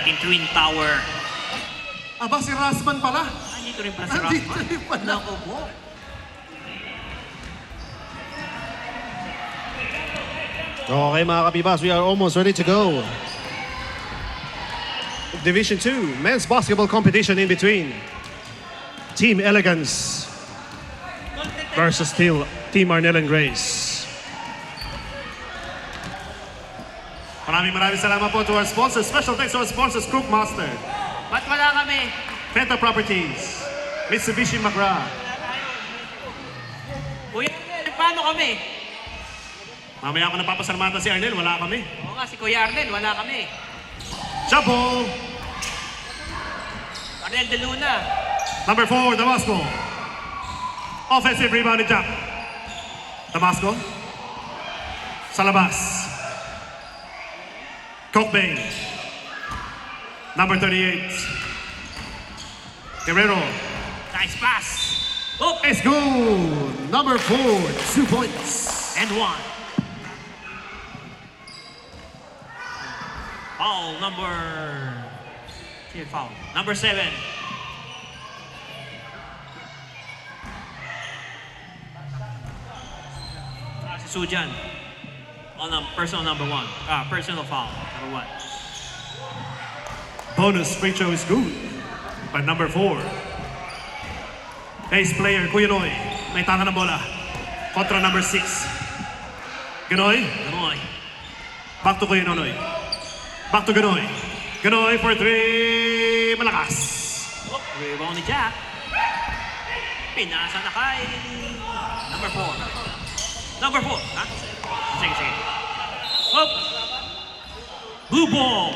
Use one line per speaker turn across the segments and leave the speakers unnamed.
ating Twin Tower.
Aba, si Rasman pala.
Nandito rin pala si
Nandito
Rasman.
rin pala.
Naku po.
Okay mga kabibas, we are almost ready to go. Division 2, men's basketball competition in between. Team Elegance versus Team Arnel and Grace.
Maraming salamat po to our sponsors. Special thanks to our sponsors, Crook Master,
Ba't wala kami?
Penta Properties, Mitsubishi McGrath.
Kuya, paano kami?
Mamaya ako napapasalamatan si Arnel, wala kami.
Oo nga, si Kuya Arnel, wala kami.
Chapo,
Arnel de Luna.
number 4, Damasco. Offensive rebound ni Jack. Damasco. Sa labas. Cockbane. Number 38. Guerrero.
Nice pass. Oh,
Let's go! Number 4, 2 points.
and one. Foul number... Sige, foul. Number 7. Si Sujan. On personal number 1. Personal foul. Number 1.
Bonus free throw is good. By number 4. Ace player, Kuya Noy. May tanga ng bola. Kontra number 6. Ganoy.
Ganoy.
Back to Kuya Nonoy. Back to Ganoy. Ganoy for 3. Malakas.
Oh, rebound ni Jack. Pinasa na kay... Number 4. Number 4. Ha? Sige. Hop! Blue ball!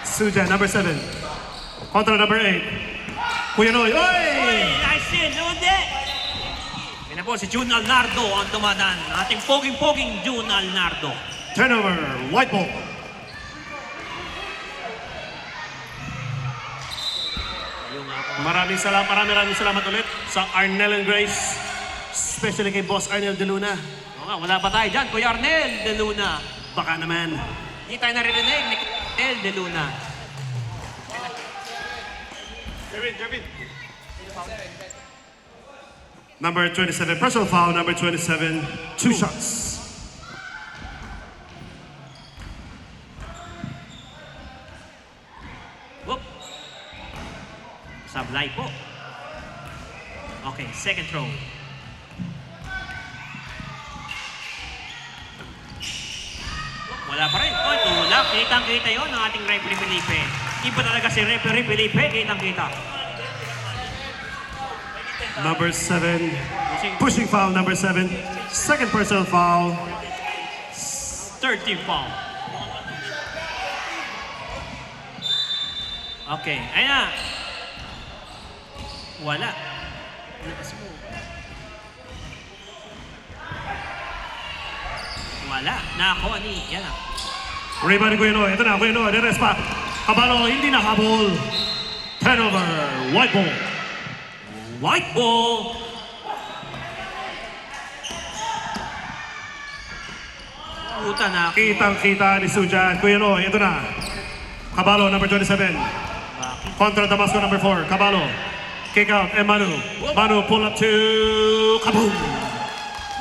Suja, number 7. Kontra number 8. Kuya Noy. Oy!
Nice in! Hindi! Yan na po si Jun Alnardo ang dumadaan. Ating poging-poging Jun Alnardo.
Turnover. White ball.
Yung
Maraming salamat ulit sa Arnel and Grace. Especially kay Boss Arnel de Luna.
wala pa tayo dyan. Kuya Arnel de Luna.
Baka naman.
Hindi tayo naririnig ni Kuya Arnel de Luna.
Jervin. Number 27, personal foul, number 27, 2 shots.
Whoop! Sablay po. Okay, second throw. Wala pa rin. Oh, tulak. Kitang-kita yun ng ating referee Felipe. Iba talaga si referee Felipe. Kitang-kita.
Number 7, pushing foul, number 7, second personal foul.
Third team foul. Okay, ayan na. Wala. Lakas mo. Wala. Nakakuha ni. Yan na.
Rebound ni Kuya Noy. Ito na, Kuya Noy. Deres pa. Kabalo, hindi nakahabol. Turnover. White ball.
White ball. Puta na.
Kitang-kita ni Sujan. Kuya Noy, ito na. Kabalo, number 27. Kontra Damasco, number 4. Kabalo. Kick out, and Manu. Manu pull up to kaboom.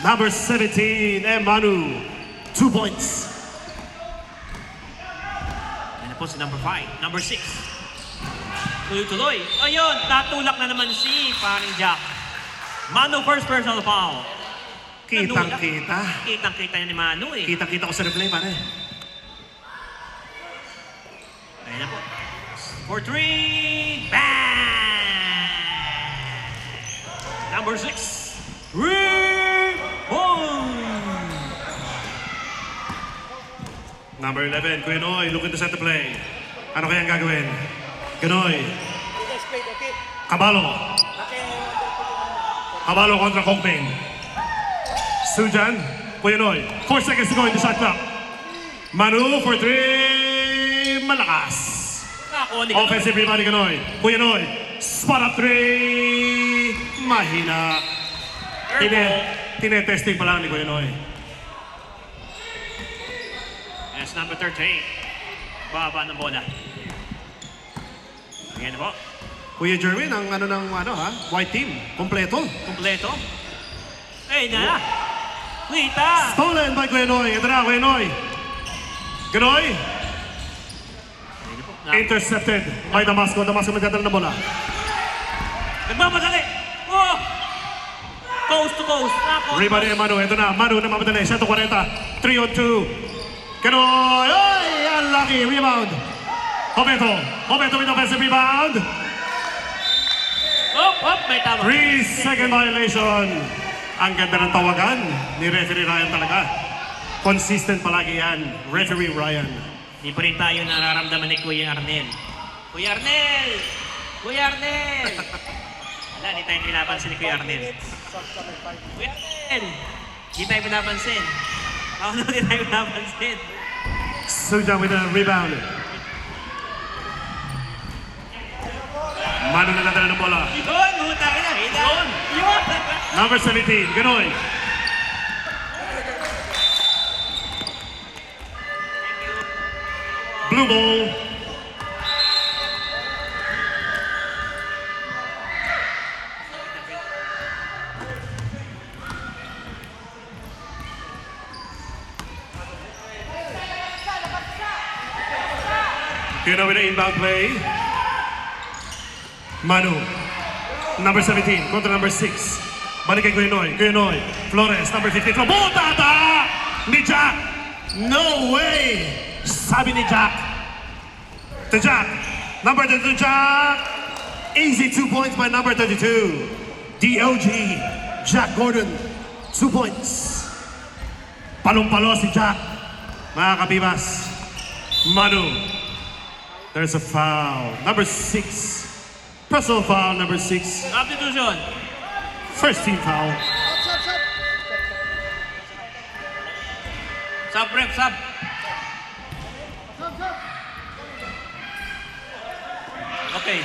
Number 17, and Manu. 2 points.
Yan na po si number 5. Number 6. Tuloy-tuloy. Ayun, natulak na naman si paring Jack. Manu first personal foul.
Kitang-kita.
Kitang-kita niya ni Manu eh.
Kitang-kita ko sa replay, pare.
Ayun na po. For 3. Bang! Number 6. Rebound!
Number 11, Kuya Noy, looking to set the play. Ano kayang gagawin? Ganoy. Kabalo. Kabalo kontra Cockbane. Sujan, Kuya Noy. 4 seconds to go in the shot clock. Manu for 3. Malakas. Offensive rebound ni Ganoy. Kuya Noy. Spot up 3. Mahina. Tinetesting pa lang ni Kuya Noy.
Yes, number 38. Baba ng bola. Ayan po.
Kuya Jerwin, ang white team, kompleto.
Kompleto. Eh, na. Wita.
Stolen by Kuya Noy. Ito na, Kuya Noy. Ganoy. Intercepted by Damasco. Damasco magdadala ng bola.
Nagmamadali. Oh! Coast to coast.
Rebound ni Manu. Ito na, Manu na mamadali. 140. 3 on 2. Ganoy. Ay, unlucky. Rebound. Hobeto. Hobeto with offensive rebound.
May tama.
3-second violation. Ang ganda ng tawagan ni referee Ryan talaga. Consistent palagi yan, referee Ryan.
Di pa rin tayo nararamdaman ni Kuya Arnel. Kuya Arnel! Kuya Arnel! Wala, di tayo pinapansin ni Kuya Arnel. Kuya Arnel! Di tayo pinapansin. Ako na di tayo pinapansin.
Suja with a rebound. Manu na nadala ng bola.
Yun! Hutang na! Yun! Yun!
Number 17, Ganoy. Blue ball. Ganoy with the inbound play. Manu. Number 17 kontra number 6. Balik kay Kuya Noy. Kuya Noy. Flores, number 15. Botata! Ni Jack! No way! Sabi ni Jack. To Jack. Number 32, Jack. Easy 2 points by number 32. DOG. Jack Gordon. 2 points. Palong-palo si Jack. Mga kabibas. Manu. There's a foul. Number 6. Personal foul, number 6.
Substitution.
First team foul.
Sub, rep, sub. Okay.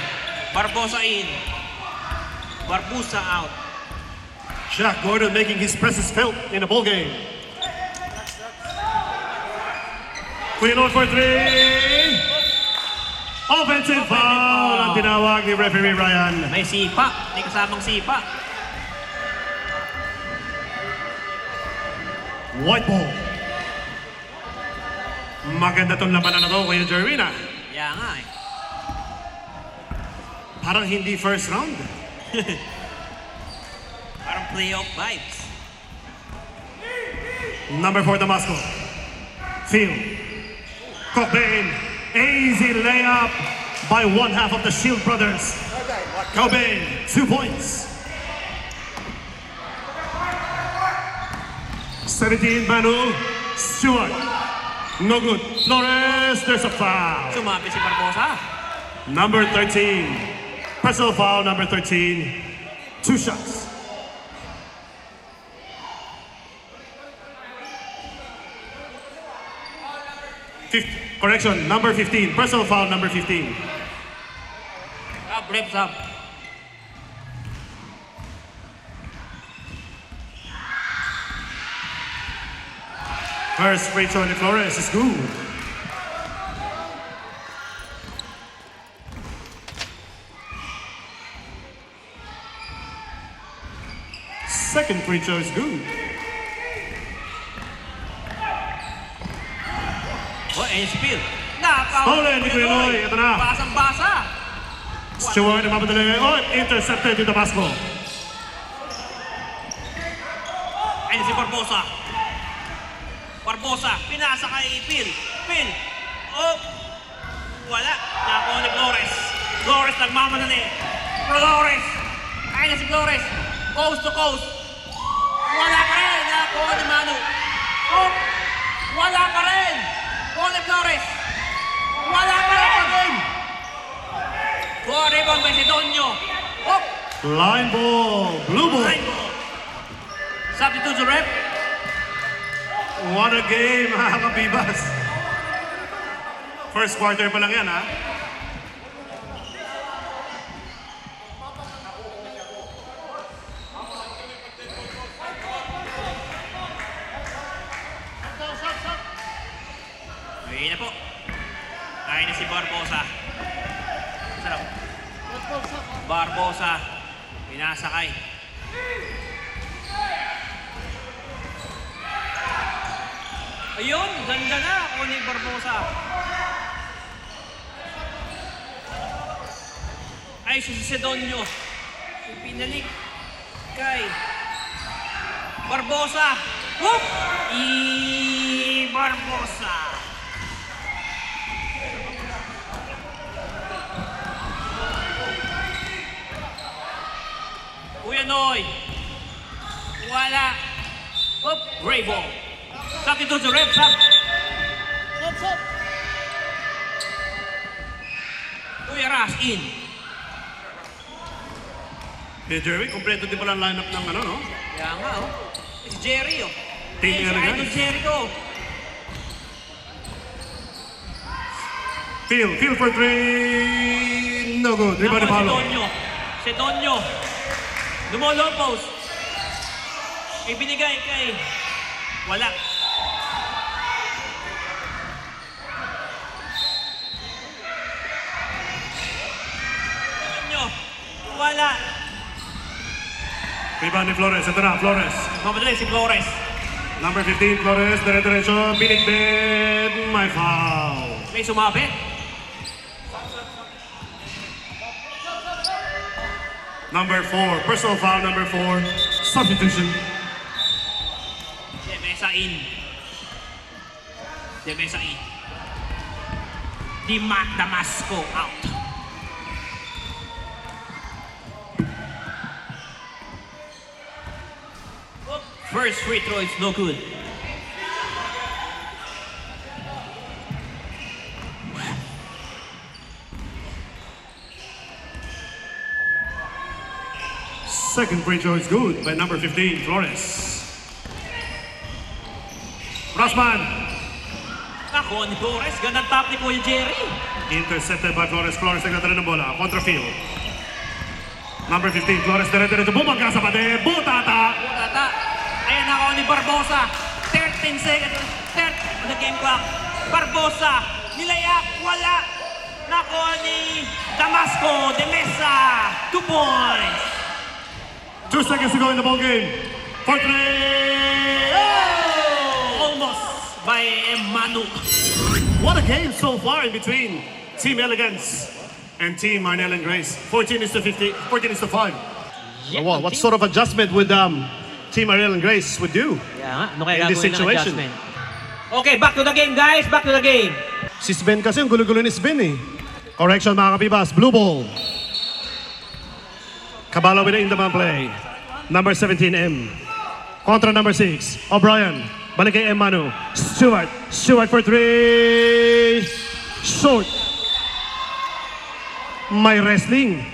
Barbosa in. Barbosa out.
Jack Gordon making his presence felt in a ball game. Kuya Noy for 3. Offensive foul ang tinawag ni referee Ryan.
May sipa. May kasamang sipa.
White ball. Maganda tong labanan na to, Kuya Jerwin ah.
Kaya nga eh.
Parang hindi first round.
Parang playoff vibes.
Number 4, Damasco. Field. Cobain. Easy layup by one half of the Shield brothers. Cobain, 2 points. 17, Manu. Stewart. No good. Flores, there's a foul.
Sumabi si Barbosa.
Number 13. Personal foul, number 13. 2 shots. Correction, number 15. Personal foul, number 15.
Sub, rep, sub.
First free throw ni Flores is good. Second free throw is good.
Oh, and spill.
Stolen ni Kuya Noy. Ito na.
Basang-basa.
Stewart, mamadali. Oh, intercepted ni Damasco.
Ayun si Barbosa. Barbosa, pinasa kay Phil. Phil. Oh. Wala. Nakuha ni Flores. Flores nagmamadali. Flores. Ayun na si Flores. Coast to coast. Wala pa rin. Nakuha ni Manu. Oh. Wala pa rin. Nakuha ni Flores. Wala pa rin. Kuha rebound by si Donyo. Oh.
Line ball. Blue ball.
Line ball. Substitute to rep.
What a game, mga kabibas. First quarter pa lang yan, ha?
Ayun na po. Kaya na si Barbosa. Sarap. Barbosa. Pinasakay. Ayun, ganda na. Kuha ni Barbosa. Ay, si Sedonyo. Pinalik kay Barbosa. Whoop! Barbosa. Kuya Noy. Wala. Whoop! Gray ball. Sakit doon sa rep, sak. Kuya Ras, in.
Jerry, kompleto din pala ang lineup ng ano, no?
Kaya nga, oh. Si Jerry, oh.
Team
Si
Elegance.
Idol Jerry, oh.
Phil for three. No good. Rebound ni
Ako,
Paolo.
Si Tonyo. Dumolo post. Ibinigay kay... Wala. Tonyo. Wala.
Rebound ni Flores. Ito na, Flores.
Mamadali si Flores.
Number 15, Flores. Dire-diretso. Binigbid. May foul.
May sumabit.
Number 4. Personal foul, number 4. Substitution.
Demesa in. Demesa in. Damasco out. First free throw is no good.
Second free throw is good by number 15, Flores. Rosman.
Ako ni Flores, gandang top ni Kuya Jerry.
Intercepted by Flores. Flores nagdadala ng bola. Contra Phil. Number 15, Flores. Dire-diretso. Bumangka sa pade. Butata.
Tata. Ayan ako ni Barbosa. 13 seconds. Third on the game clock. Barbosa. Nilayak. Wala. Nako ni Damasco. Demesa. 2 points.
2 seconds to go in the ball game. For three.
Oh! Almost by Emanu.
What a game so far in between Team Elegance and Team Arnel and Grace. 14 is to 50. 14 is to 5. What sort of adjustment would Team Arnel and Grace would do?
Yeah, ano kaya
In this
gagawin ng
situation?
adjustment? Okay, back to the game, guys. Back to the game.
Si Sven kasi, ang gulo-gulo ni Sven eh. Correction mga kapibas, blue ball.
Caballo with the in-the-man play. Number 17, M. Contra number 6, O'Brien. Balik kay M. Manu. Stewart. Stewart for three. Short. May wrestling.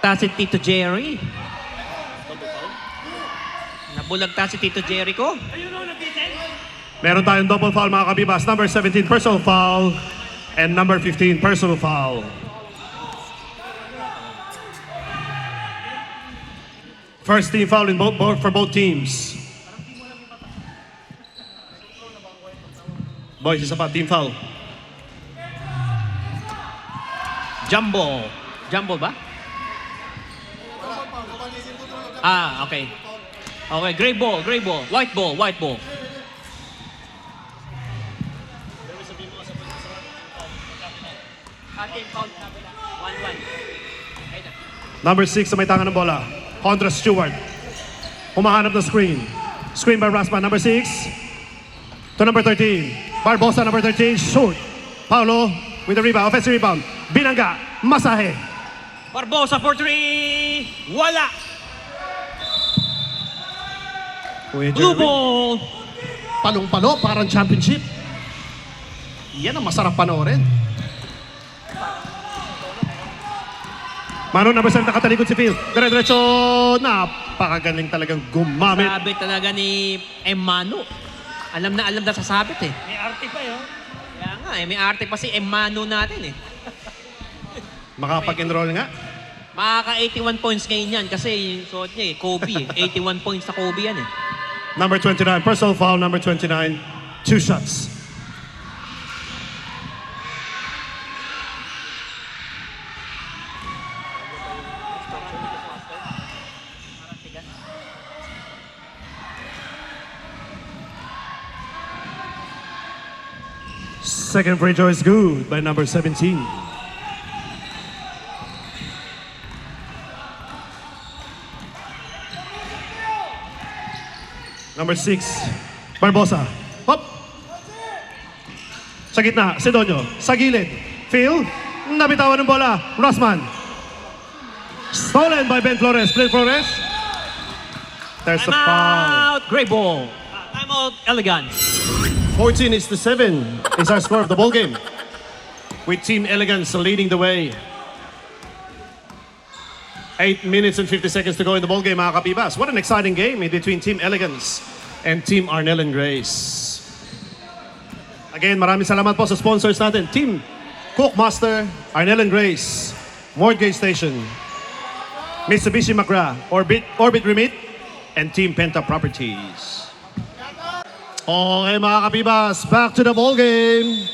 Si Tito Jerry. Nabulagta si Tito Jerry ko.
Meron tayong double foul mga kabibas. Number 17, personal foul. And number 15, personal foul. First team foul in for both teams. Boys, isa pa, team foul.
Jumbo. Jumbo ba? Ah, okay. Okay, gray ball, white ball, white ball.
Number 6 sa may tangan ng bola. Contra Stewart. Humahanap ng screen. Screen by Rasman, number 6. To number 13. Barbosa, number 13. Short. Paulo with the rebound. Offensive rebound. Binangga. Masahe.
Barbosa for 3. Wala.
Kuya
Blue
Jeremy,
ball.
palong-palo, parang championship. Yan ang masarap panoorin.
Mano, number 7, nakatalikod si Phil. Dire-diretso. Napakagaling talagang gumamit.
Sabit talaga ni Emanu. Alam na sa sabit eh. May arte pa yun. Kaya nga eh, may arte pa si Emanu natin eh.
Makapag-enroll nga.
Makaka 81 points ngayon yan kasi yung suot niya eh, Kobe eh. 81 points sa Kobe yan eh.
Number 29, personal foul, number 29, 2 shots. Second free throw is good by number 17. Number 6, Barbosa. Hop! Sa gitna, Sidonio. Sa gilid, Phil. Nabitawan ng bola, Rossman. Stolen by Ben Flores. Ben Flores. There's a foul.
Timeout, great ball. Timeout, Elegance.
14 is to 7 is our score of the ball game. With Team Elegance leading the way. 8 minutes and 50 seconds to go in the ball game, mga kapibas. What an exciting game between Team Elegance and Team Arnel and Grace. Again, maraming salamat po sa sponsors natin. Team Cookmaster, Arnel and Grace, Mortgage Station, Mitsubishi Macra, Orbit Remit, and Team Penta Properties. Okay mga kapibas, back to the ball game.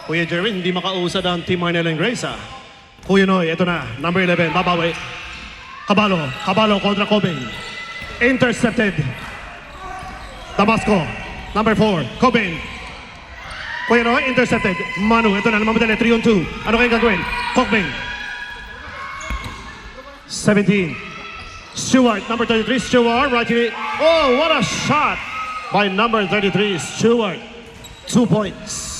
Kuya Jerwin, hindi makausad ang Team Arnel and Grace ha. Kuya Noy, ito na, number 11, babawi. Cabalo kontra Cobain. Intercepted. Damasco, number 4, Cobain. Kuya Noy, intercepted. Manu, ito na, namamadali, 3-on-2. Ano kayong gagawin? Cobain. 17. Stewart, number 33, Stewart, right here. Oh, what a shot by number 33, Stewart. 2 points.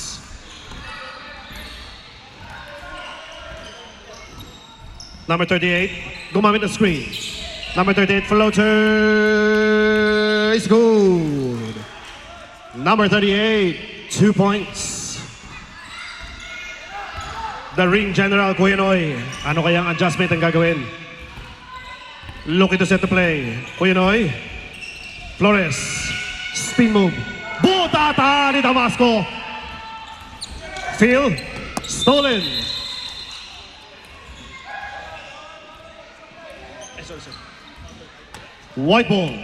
Number 38, gumamit ng screen. Number 38, floater is good. Number 38, 2 points. The ring general, Kuya Noy. Ano kayang adjustment ang gagawin? Looking to set the play. Kuya Noy. Flores. Spin move. Butata ni Damasco. Phil. Stolen. White ball.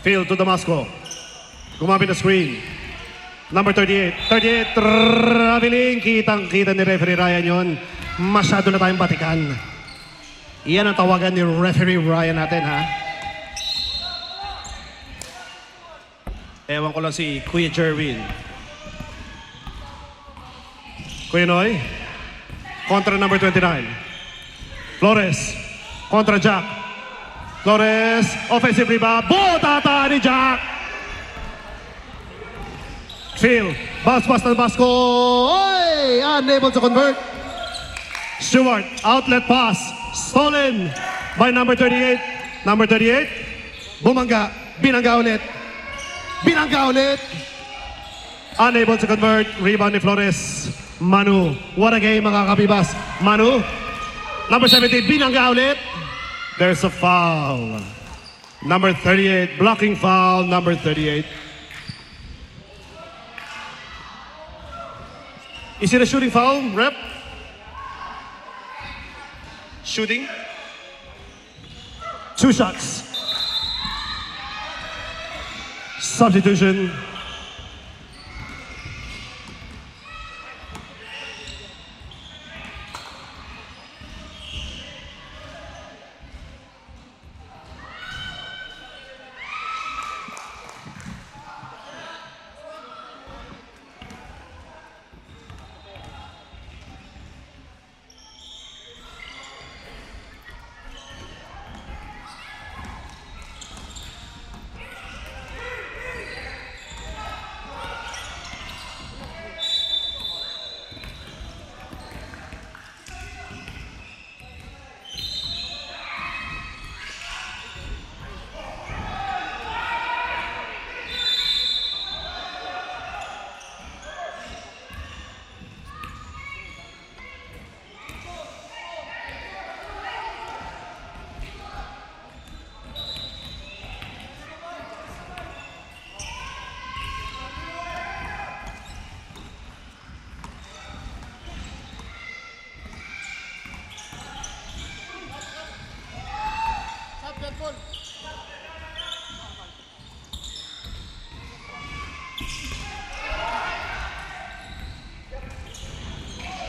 Phil to Damasco. Gumamit na screen. Number 38. 38, traveling. Kitang-kita ni referee Ryan yon. Masyado na tayong batikan. Iyan ang tawagan ni referee Ryan natin, ha? Ewan ko lang si Kuya Jerwin. Kuya Noy. Kontra number 29. Flores. Kontra Jack. Flores. Offensive rebound. Botata ni Jack. Phil. Bounce pass ng Basco. Oy! Unable to convert. Stewart. Outlet pass. Stolen by number 38. Number 38. Bumangga. Binangga ulit. Binangga ulit. Unable to convert. Rebound ni Flores. Manu. What a game mga kapibas. Manu. Number 17. Binangga ulit. There's a foul. Number 38. Blocking foul. Number 38. Is it a shooting foul, rep? Shooting. 2 shots. Substitution.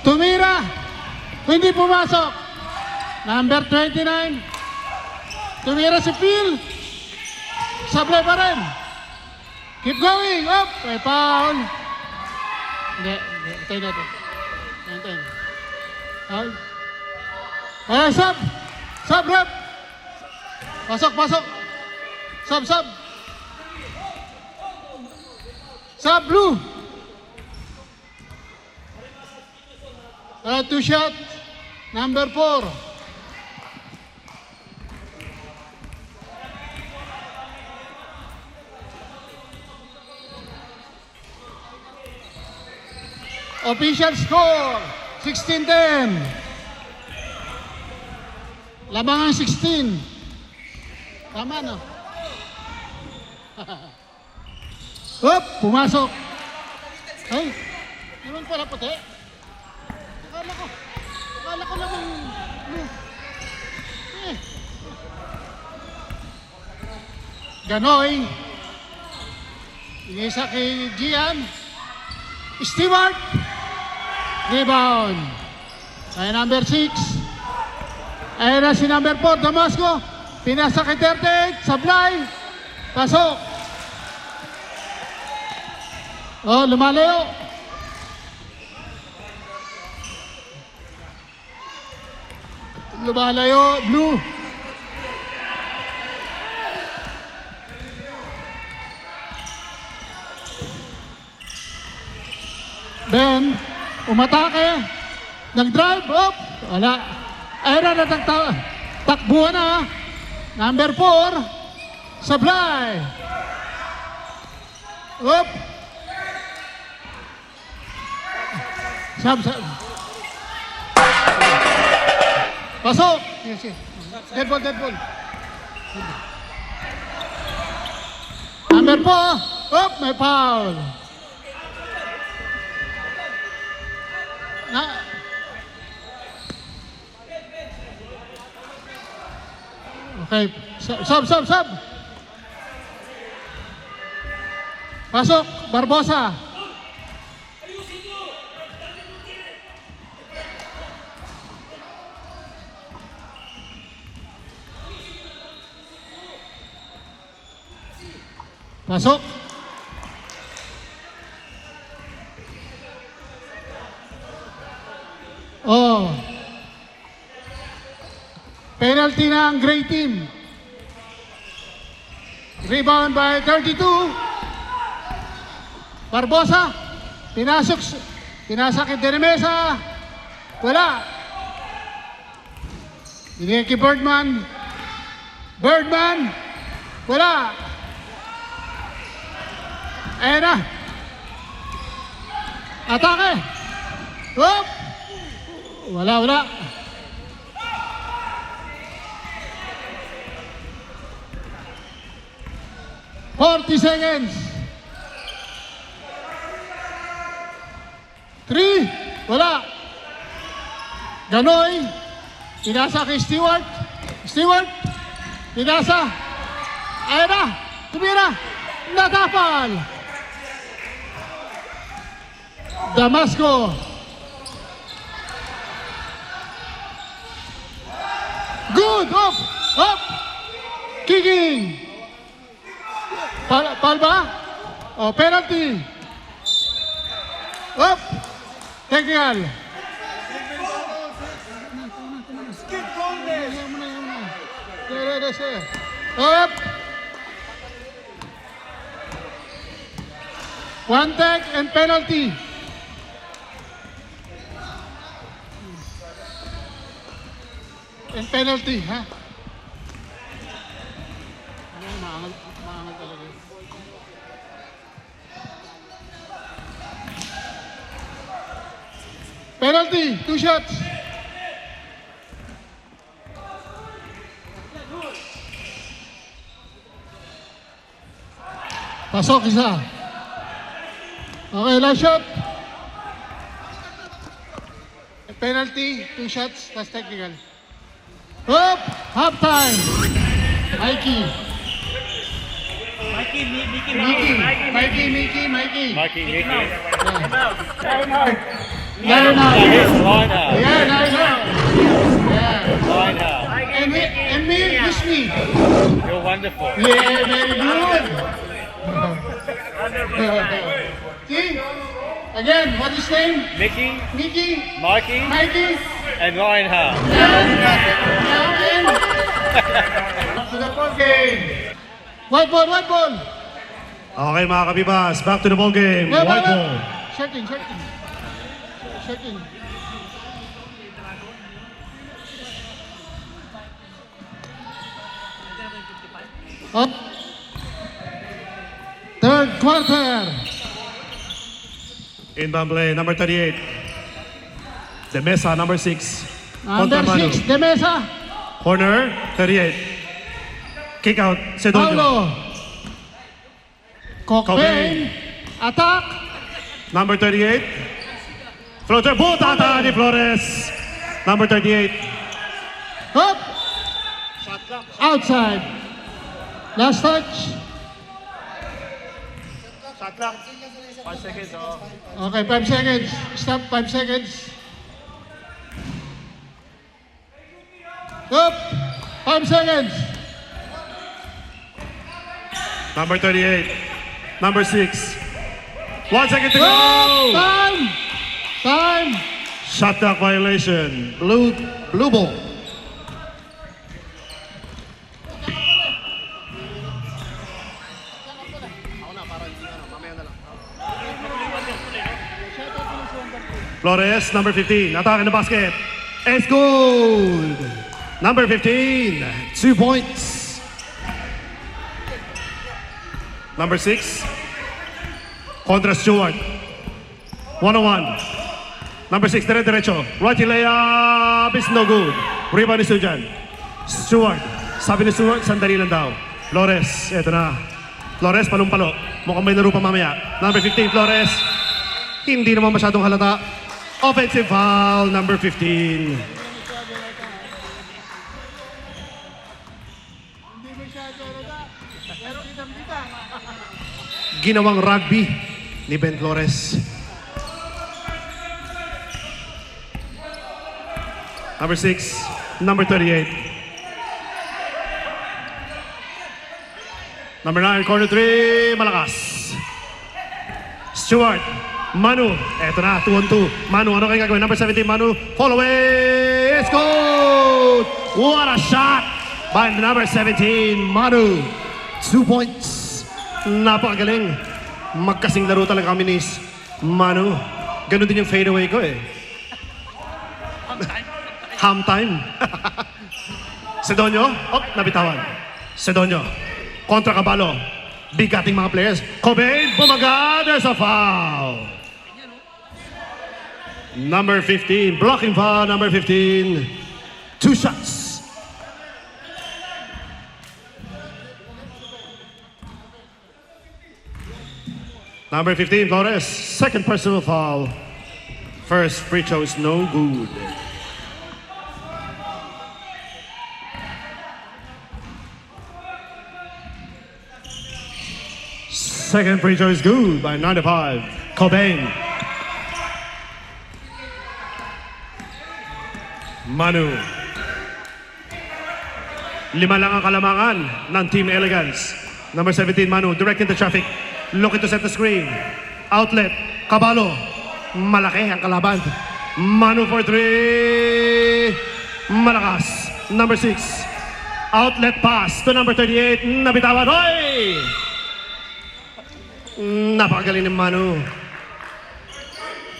Tumira. Hindi pumasok. Number 29. Tumira si Phil. Sablay pa rin. Keep going. Up. May foul. Hindi. Tayo natin. Tayo. Foul. Ay, sub. Sub, rep. Pasok. Sub. Sub, blue. Two shot. Number 4. Official score, 16-10. Labangan 16. Tama, no? Hop, pumasok. Ay, naman pala puti. Akala ko lang Ganoy. Inisa kay Gian. Stewart. Rebound. Ay number 6. Ay na si number 4, Damasco. Pinasa kay 38, Sablay. Pasok. Oh, lumalayo. Lumalayo, blue. Ben, umatake. Nag-drive, up. Wala. Ayun na, takbuhan na. Number 4, Sablay. Up. Sab. Pasok. Yes. Dead ball. Number 4, up, may foul. Okay, sub. Pasok, Barbosa. Pasok. Oh. Penalty ng Gray Team. Rebound by 32. Barbosa. Pinasa kay Denemesa. Wala. Binigay kay Birdman. Wala. Ayan na. Atake. Hop. Wala. 40 seconds. 3. Wala. Ganoy. Pinasa kay Stewart. Pinasa. Ayan na. Tumira. Natapal. Damasco. Good. Up. Kicking. Pal ba? Oh, penalty. Up. Technical. Up. One tag and penalty. And penalty, ha? Maangal talaga. Penalty, 2 shots. Pasok isa. Okay, last shot. Penalty, 2 shots, that's technical. Up, half time. Mikey.
Mikey.
Mikey.
Time out.
Lalo na.
Line out.
Yeah, nice out. Yeah.
Line out.
And me, miss me.
You're wonderful.
Yeah, very good. See? Again, what is name?
Mickey,
Mickey?
Mikey,
Mikey?
and Lionheart.
To the ball game. White ball, white ball.
Okay mga kabibas, back to the ball game.
Yeah,
White ball.
Checking, checking. Checking. Up. Third quarter.
Inbound play, number 38. De Mesa, number 6.
Under
Contra Manu.
6, De Mesa.
Corner, 38. Kick out, Sedonio.
Paulo.
Cobain.
Cobain. Attack.
Number 38. Floater, butata ni Flores. Number 38.
Up. Outside. Last touch.
Shot clock. 5 seconds, oh.
Okay, 5 seconds. Stop, 5 seconds. Up. 5 seconds.
Number 38. Number 6. 1 second to
Up.
go.
Time. Time.
Shot clock violation.
Blue ball.
Flores, number 15. Attack in the basket. It's good. Number 15.
2 points.
Number 6. Contra Stewart. 101. Number 6, dire-diretso. Right layup is no good. Rebound ni Sujan. Stewart. Sabi ni Stewart, sandali lang daw. Flores, eto na. Flores, palong-palo. Mukhang may laro pa mamaya. Number 15, Flores. Hindi naman masyadong halata. Offensive foul, number 15. Ginawang rugby ni Ben Flores. Number 6, number 38. Number 9, corner 3, malakas. Stewart, Manu, eto na, 2-on-2. Manu, ano kayo gagawin? Number 17, Manu, fall away, it's good! What a shot by number 17, Manu.
2 points.
Napakagaling. Magkasing laro talaga kami ni Manu. Ganon din yung fadeaway ko eh. Ham time. Sedonio, nabitawan. Sedonio, kontra Caballo. Bigating mga players. Cobain, bumaga, there's a foul. Number 15, blocking foul, number 15. 2 shots. Number 15, Flores, second personal foul. First free throw is no good. Second free throw is good by 95. Cobain. Manu. 5 lang ang kalamangan ng Team Elegance. Number 17, Manu, directing the traffic. Looking to set the screen. Outlet. Caballo. Malaki ang kalaban. Manu for 3. Malakas. Number 6. Outlet pass to number 38. Nabitawan. Hoy! Napakagaling ni Manu.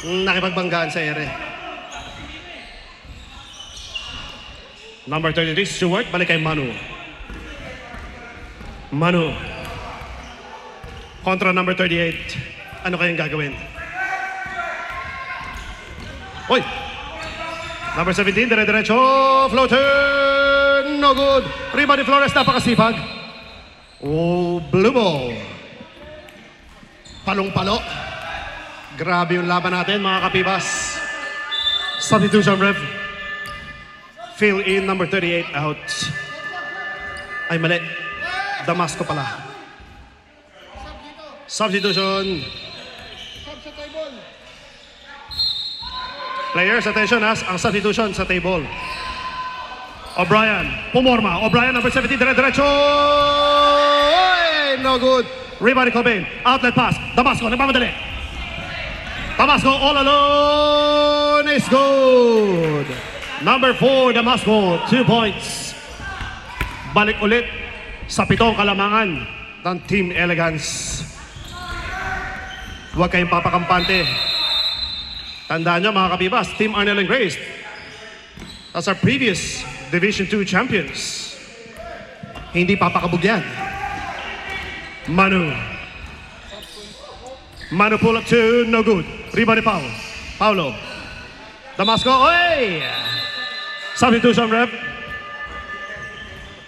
Nakipagbanggaan sa ere. Number 33, Stewart. Balik kay Manu. Manu. Kontra number 38. Ano kayang gagawin? Hoy! Number 17, dire-diretso. Floater! No good. Rebound ni Flores, napakasipag. Oh, blue ball. Palong-palo. Grabe yung laban natin, mga kapibas. Substitution ref. Fill in, number 38, out. Ay, mali. Damasco pala. Substitution.
Sub sa table.
Players, attention ha, ang substitution sa table. O'Brien, pumorma. O'Brien, number 17, dire-diretso. Oy, no good. Rebound ni Cobain. Outlet pass. Damasco, nagmamadali. Damasco all alone is good. Number 4, Damasco, 2 points. Balik ulit sa 7 kalamangan ng Team Elegance. Huwag kayong papakampante. Tandaan nyo mga kabibas, Team Arnel and Grace. As our previous Division 2 champions. Hindi papakabog yan. Manu. Manu pull up 2, no good. Rebound ni Paulo. Damasco, oy! Substitution ref.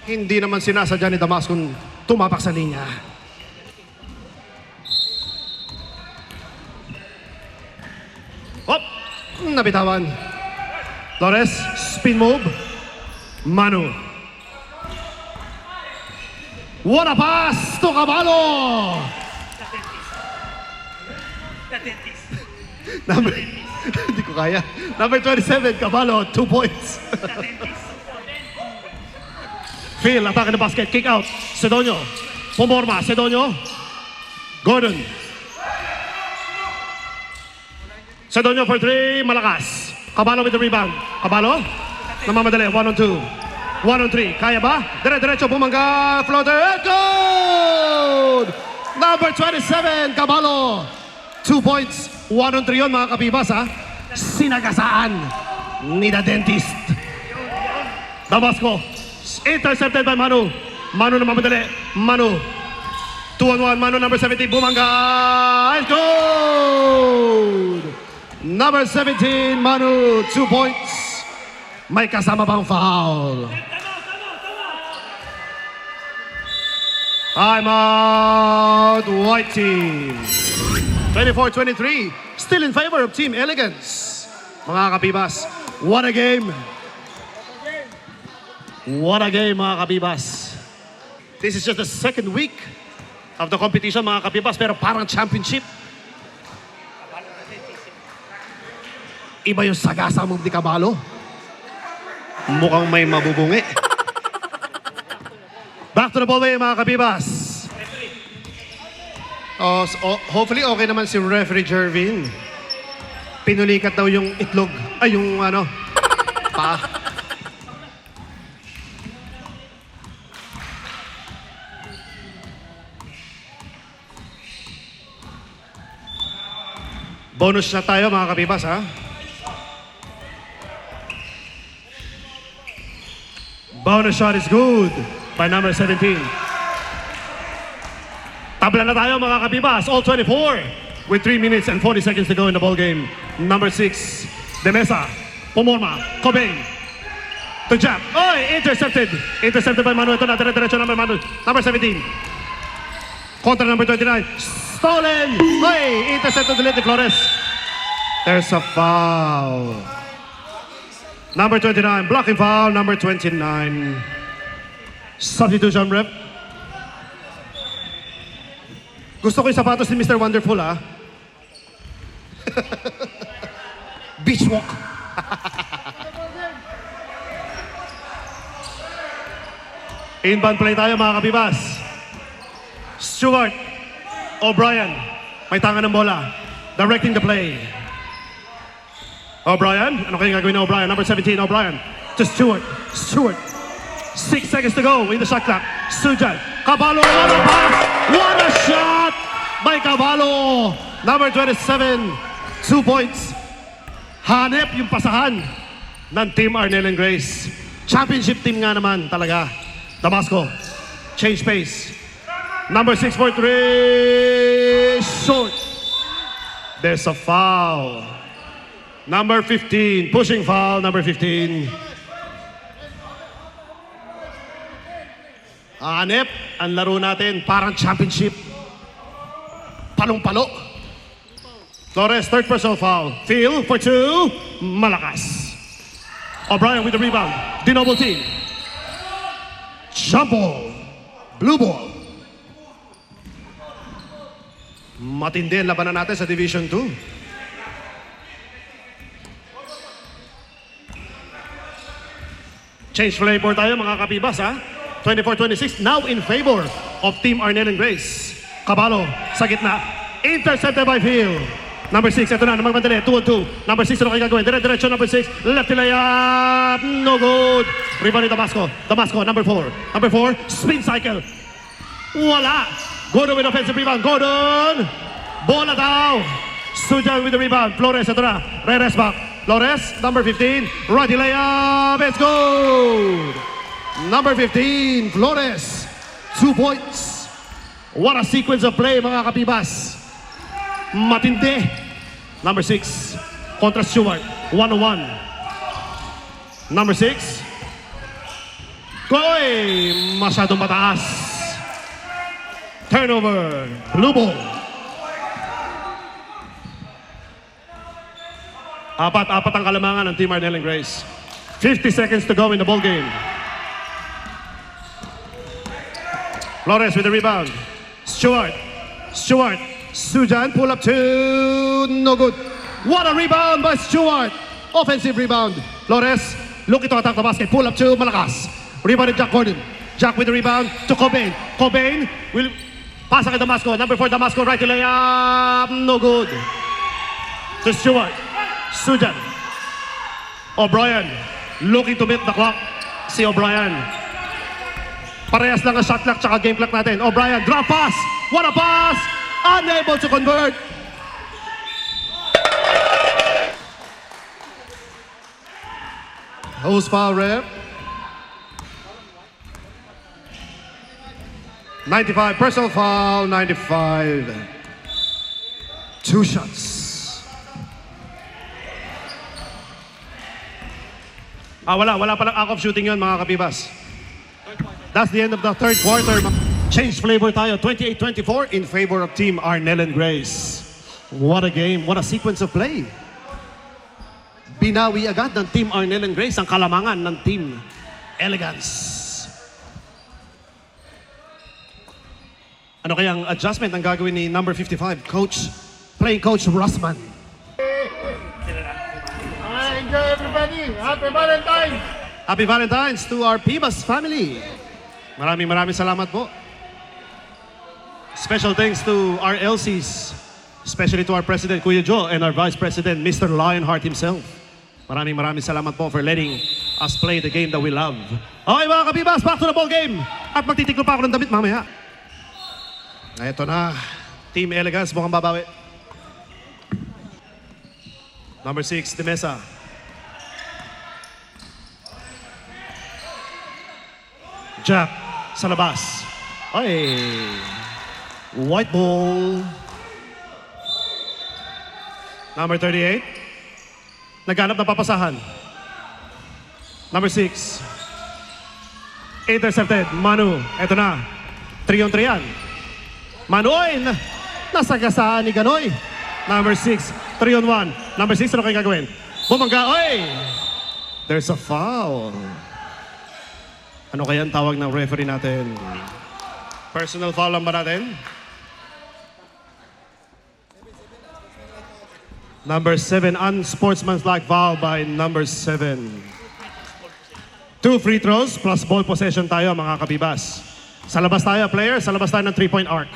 Hindi naman sinasadya ni Damasco tumapak sa linya. Hop! Nabitawan. Flores, spin move. Manu. What a pass to Caballo!
The dentist.
Number, hindi ko kaya. Number 27, Caballo, 2 points. Phil, atake ng basket, kick out. Sedonyo, pumorma, Sedonyo. Gordon. Sedonyo for 3, malakas. Caballo with the rebound. Caballo, namamadali, 1-on-2. 1-on-3, kaya ba? Dire-diretso, bumangga, floater, good! Number 27, Caballo. 2 points, 1-on-3 yun mga kabibas ha. Sinagasaan ni the dentist. Damasco, intercepted by Manu. Manu na mamadali. Manu. 2-on-1, Manu number 17, bumangga. And good! Number 17, Manu, 2 points. May kasama pang foul. Time out, white team. 24-23, still in favor of Team Elegance. Mga kabibas, what a game. What a game, mga kabibas. This is just the second week of the competition, mga kabibas, pero parang championship. Iba yung sagasa move ni Caballo. Mukhang may mabubungi. Back to the ballway, mga kabibas. Hopefully okay naman si referee Jervin. Pinulikat daw yung itlog. Ay, yung ano, pa. Bonus na tayo mga kabibas ha. Bonus shot is good by number 17. Tabla na tayo mga kabibas, all 24 with 3 minutes and 40 seconds to go in the ball game. Number 6, De Mesa, pumorma, Cobain, to jab. Oy, intercepted. Intercepted by Manu. Ito na, dire-diretso number Manu. Number 17. Contra number 29. Stolen! Oy, intercepted ulit ni Flores. There's a foul. Number 29, blocking foul. Number 29. Substitution rep. Gusto ko yung sapatos ni Mr. Wonderful, ha? Beach walk. Inbound play tayo, mga kabibas. Stewart. O'Brien. May tangan ng bola. Directing the play. O'Brien. Ano kayong gagawin na O'Brien? Number 17, O'Brien. To Stewart. Stewart. 6 seconds to go in the shot clock. Sujan. Caballo. What a pass. What a shot by Caballo. Number 27. 2 points. Hanep yung pasahan ng Team Arnel and Grace. Championship team nga naman talaga. Damasco. Change pace. Number 6 for 3. Short. There's a foul. Number 15. Pushing foul. Number 15. Hanep, ang laro natin parang championship. Palong-palo. Flores, third personal foul. Phil for 2. Malakas. O'Brien with the rebound. Dinoble team. Jump ball. Blue ball. Matindi ang labanan natin sa Division 2. Change flavor tayo mga kapibas ha. 24-26, now in favor of Team Arnel and Grace. Caballo sa gitna. Intercepted by Phil. Number 6, ito na, magmandali, 2-on-2. Number 6, ano kayo gagawin? Dire-diretso, number 6. Left layup, no good. Rebound ni Damasco. Damasco, number 4. Number 4, spin cycle. Wala. Gordon with offensive rebound. Gordon. Bola daw. Sujan with the rebound. Flores, ito na. Reyes back. Flores, number 15. Ready layup. It's good. Number 15, Flores. 2 points. What a sequence of play, mga kapibas. Matindi. Number 6, kontra Stewart. 1-on-1. Number 6. Koy, masyadong mataas. Turnover. Blue ball. Apat ang kalamangan ng Team Arnel and Grace. 50 seconds to go in the ball game. Flores with the rebound. Stewart. Sujan, pull up two. No good. What a rebound by Stewart. Offensive rebound. Flores, looking to attack the basket. Pull up two, malakas. Rebound Jack Gordon. Jack with the rebound to Cobain. Cobain will pass kay Damasco. Number 4, Damasco, right to layup. No good. To Stewart. Sujan. O'Brien, looking to beat the clock. Si O'Brien. Parehas lang ang shot clock tsaka game clock natin. O'Brien, drop pass. What a pass! Unable to convert. Who's foul rep? 95, personal foul, 95. 2 shots. Wala palang act of shooting yun, mga kapibas. That's the end of the third quarter. Change flavor tayo, 28-24 in favor of Team Arnel and Grace. What a game, what a sequence of play. Binawi agad ng Team Arnel and Grace ang kalamangan ng Team Elegance. Ano kayang adjustment ang gagawin ni number 55, playing coach Rossman?
Enjoy everybody. Happy Valentine's.
Happy Valentine's to our Pibas family. Maraming salamat po. Special thanks to our LCs, especially to our President Kuya Joe and our Vice President Mr. Lionheart himself. Maraming salamat po for letting us play the game that we love. Okay mga kapibas, back to the ball game. At magtitiklo pa ako ng damit mamaya. Ito na, Team Elegance mukhang babawi. Number 6, Demesa. Jack sa labas. Ay, white ball. Number 38. Naghanap ng papasahan. Number 6. Intercepted. Manu. Eto na. 3-on-3 yan. Manu, oy, nasagasaan ni Ganoy. Number 6. 3-on-1. Number 6, ano kayo gagawin? Bumangga. Oy! There's a foul. Ano kaya ang tawag ng referee natin? Personal foul lang ba natin? Number 7, unsportsmanlike foul by number 7. 2 free throws plus ball possession tayo mga kabibas. Sa labas tayo, player. Sa labas tayo ng 3-point arc.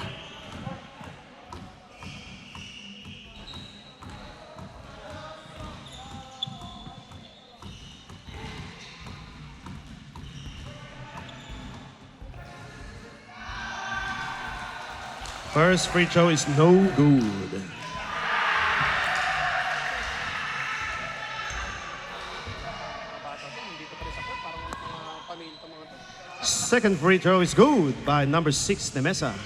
First free throw is no good. Second free throw is good by number 6, Demesa.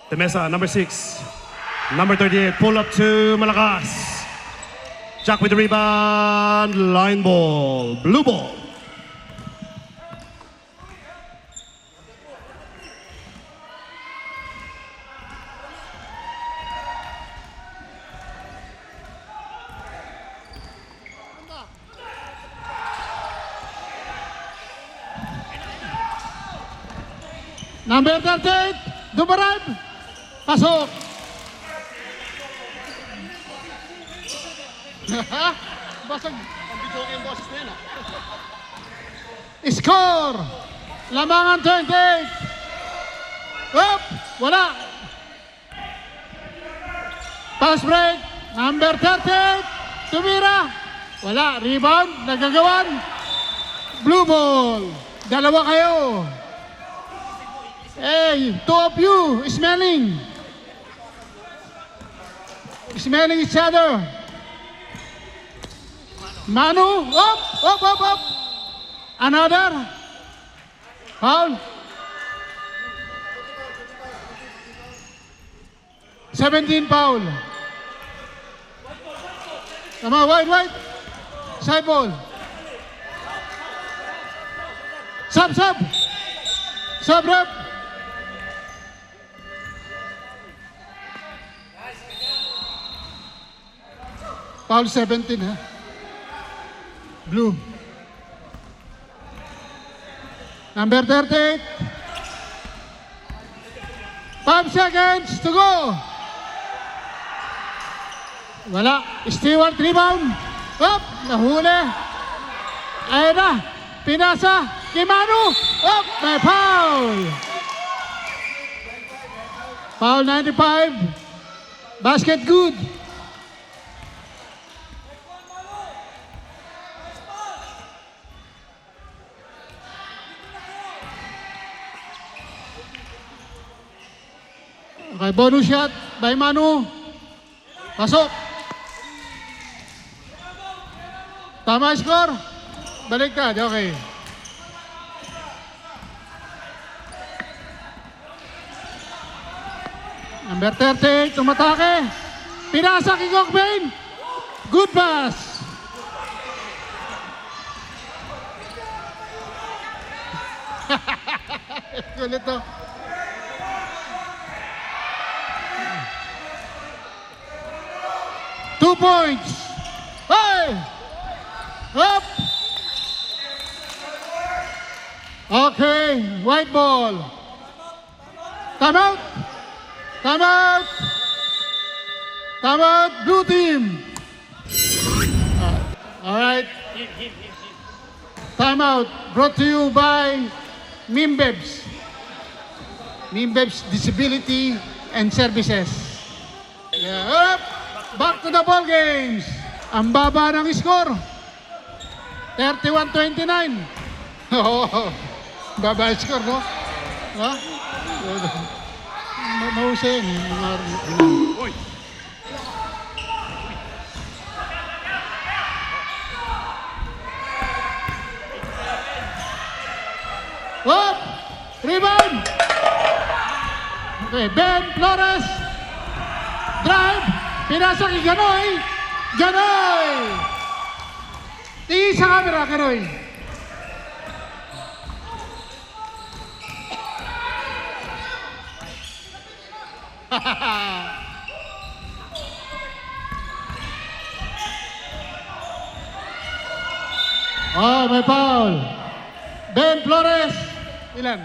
Demesa, number 6. Number 38, pull up to malakas. Jack with the rebound, line ball, blue ball.
Number 38, Dumaran. Pasok. Basag.
Ang video yung boses na yun,
Score! Lamangan 28. Up! Wala. Pass break. Number 38. Tumira. Wala. Rebound. Nagagawan. Blue ball. Dalawa kayo. Hey, two of you. Smelling. Smelling each other. Manu. Up. Up, up, up. Another. Foul. 17 foul. Tama, wide. Side ball. Sub. Sub, rep. Foul 17, ha? Blue. Number 38. 5 seconds to go. Wala. Stewart rebound. Up. Nahuli. Ayan na. Pinasa. Kimano. Up. May foul. Foul 95. Basket good. Okay, bonus shot by Manu. Pasok. Tama score. Baliktad, okay. Number 38, tumatake. Pinasa kay Gokbain. Good pass. Kulit to. Two points. Hey! Up! Okay, white ball. Time out. Time out. Time out, blue team. All right. Time out brought to you by Mimbebs. Mimbebs Disability and Services. Yeah, up. Back to the ball games. Ang baba ng score. 31-29. Oo. Baba ang score, no? Ha? Mahusay.
Uy!
Up! Rebound! Okay, Ben Flores. Drive. Pinasa kay Ganoy. Ganoy! Tingin sa camera, Ganoy. Oh, may foul. Ben Flores. Ilan?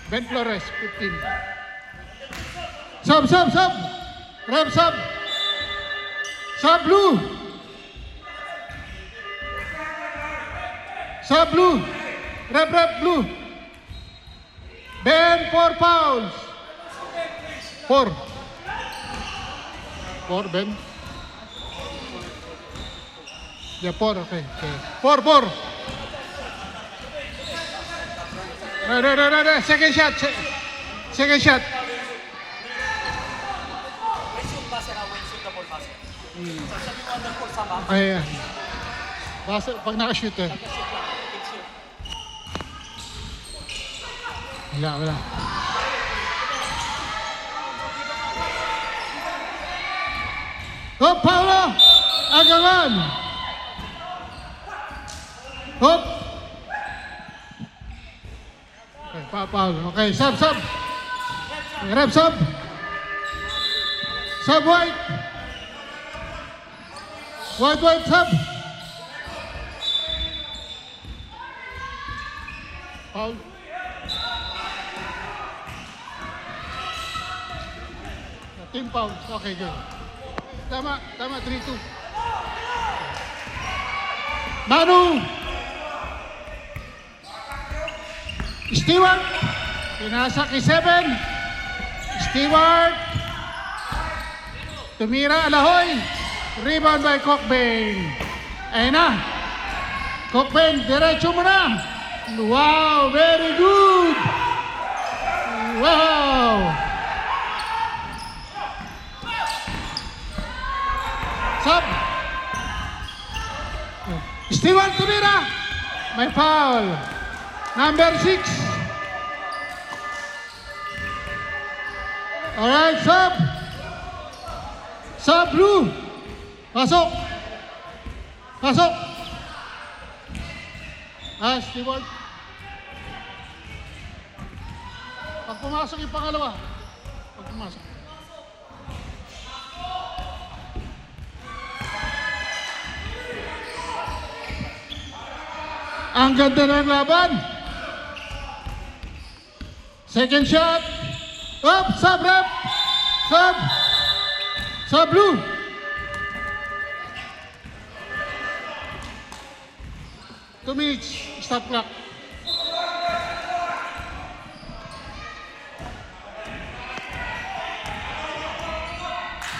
Ben Flores, 15. Sub. Rep sub. Sub blue. Sub blue. Rep blue. Ben 4 fouls. 4. 4, Ben. Yeah, 4, okay. 4. Right. Second shot. Second shot. Ay, basta pag nakashoot eh. Wala. Hop, Paulo! Agangan! Hop! Okay, Paulo. Okay, sub. Rep sub. Sub white. White sub. Foul. Team foul. Okay, good. Tama, 3-2. Manu. Stewart. Pinasa kay 7. Stewart. Tumira Alahoy. Rebound by Cockbain. Ayun na. Cockbain, diretso mo na. Wow, very good. Wow. Sub. Stewart tumira. May foul. Number 6. Alright, sub. Sub blue. Pasok. Pasok. Stewart. Pag pumasok yung pangalawa. Pag pumasok. Ang ganda ng laban. Second shot. Up, sub rep. Sub. Sub blue. Two minutes. Stop clock.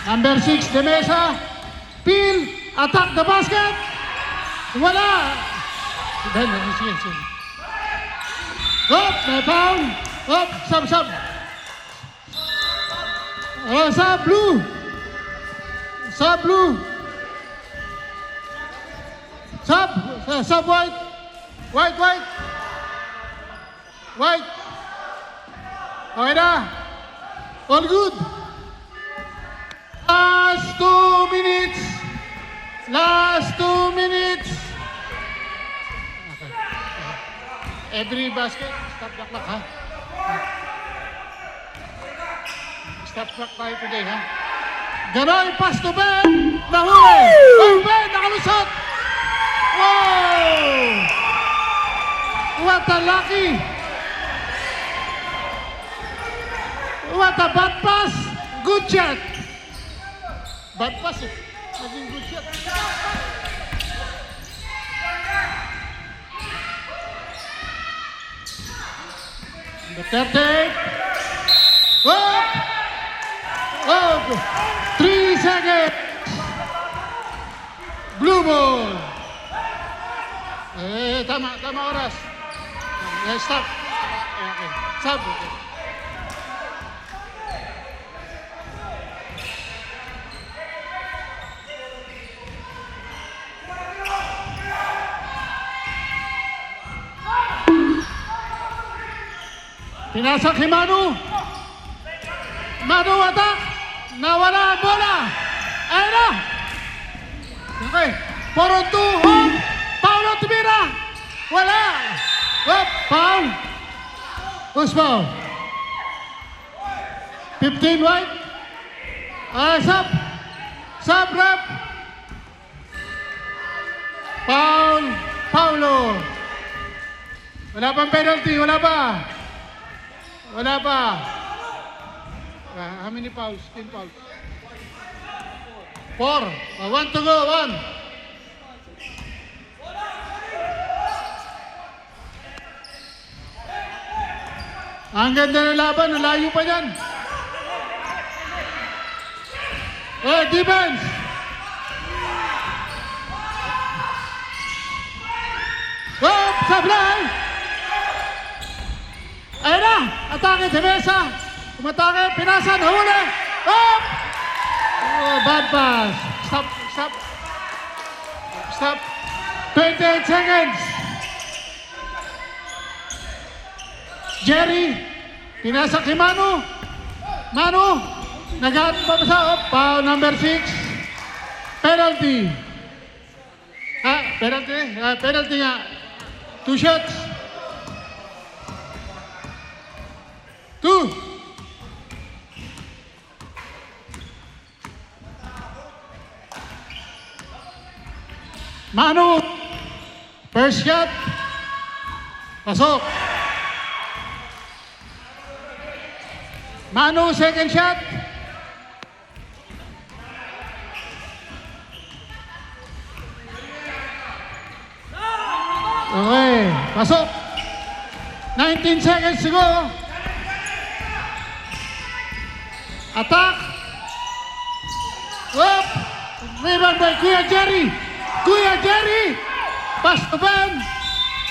Number 6, De Mesa. Peel. Attack the basket. Wala. Sige. Up, may foul. Up, sub. Sub blue. Sub blue. Sub white. White. Okay na. All good. Last 2 minutes. Okay. Every basket, stop the clock, ha? Stop clock tayo today, ha? Ganoy, pass to Ben! Nahuli! Oh, Ben, nakalusot! Wow! What a lucky! What a bad pass! Good shot! Bad pass, eh. Naging good shot. The 30. Oh! 3 seconds! Blue ball! Tama oras. Stop. Okay. Stop. Okay. Pinasa kay Manu. Manu attack. Nawala ang bola. Ayun na. Okay. 4-2 home. Paulo tumira. Wala. Up. Foul. Who's foul? 15 white. Sub. Sub rep. Foul. Paulo. Wala pang penalty. Wala pa. How many fouls? 10 fouls. 4. 1 to go. 1. Ang ganda ng laban. Ang layo pa yan. Defense. Sablay. Ayun na. Atake sa mesa. Umatake. Pinasa. Nahuli. Up. Bad pass. Stop. 28 seconds. Jerry. Pinasa kay Manu. Nagaan pa sa foul number 6. Penalty. Penalty nga. 2 shots. 2. Manu. First shot. Pasok. Manu, second shot. Pasok. 19 seconds to go. Attack. Up. Rebound by Kuya Jerry. Kuya Jerry. Pass to Ben.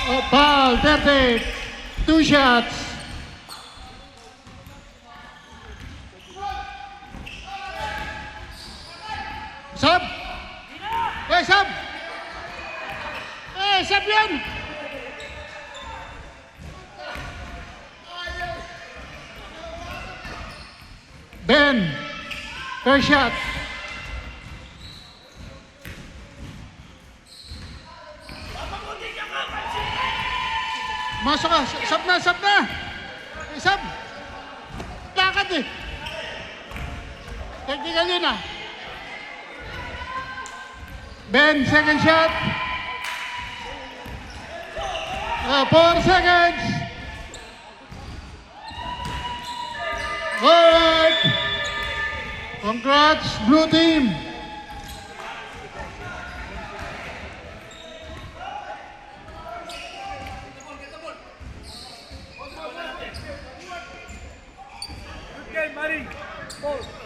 Oh, foul. 30. 2 shots. Sub. Sub. Sub yan. Ben. First shot. Masok ka. Sub na, sub na. Sub. Lakad eh. Technical yun ah. Ben, second shot. 4 seconds. Alright. Congrats, blue team.
Good game, buddy.